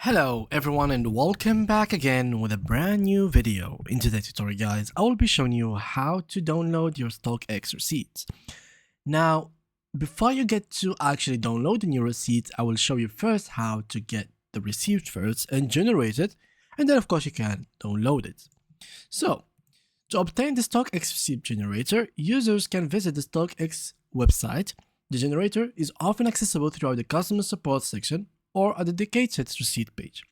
Hello everyone and welcome back again with a brand new video. In today's tutorial guys, I will be showing you how to download your StockX receipts. Now, before you get to actually downloading your receipts, I will show you first how to get the receipt first and generate it, and then of course you can download it. So, to obtain the StockX receipt generator, users can visit the StockX website. The generator is often accessible throughout the customer support section or a dedicated receipt page.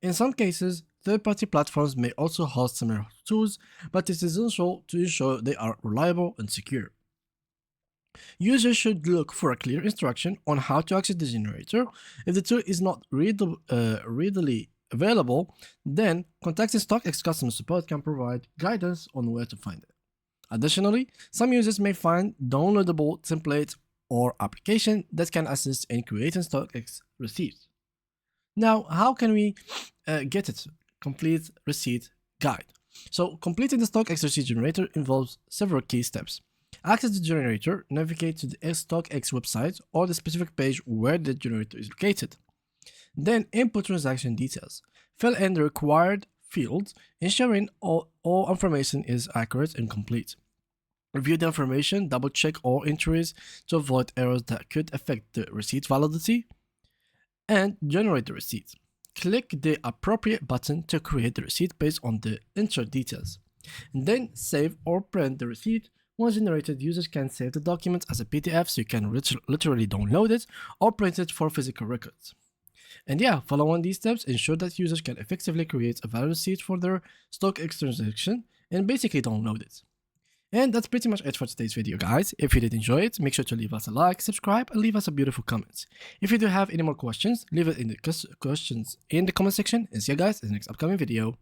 In some cases, third-party platforms may also host similar tools, but it is essential to ensure they are reliable and secure. Users should look for a clear instruction on how to access the generator. If the tool is not readily available, then contacting StockX customer support can provide guidance on where to find it. Additionally, some users may find downloadable templates or application that can assist in creating StockX receipts. Now, how can we get it? Complete receipt guide. So, completing the StockX receipt generator involves several key steps. Access the generator, navigate to the StockX website or the specific page where the generator is located. Then input transaction details. Fill in the required fields, ensuring all information is accurate and complete. Review the information, double-check all entries to avoid errors that could affect the receipt validity, and generate the receipt. Click the appropriate button to create the receipt based on the entered details. And then save or print the receipt. Once generated, users can save the document as a PDF so you can literally download it or print it for physical records. And yeah, following these steps ensure that users can effectively create a valid receipt for their StockX transaction and basically download it. And that's pretty much it for today's video, guys. If you did enjoy it, make sure to leave us a like, subscribe, and leave us a beautiful comment. If you do have any more questions, leave it in the questions in the comment section. And see you guys in the next upcoming video.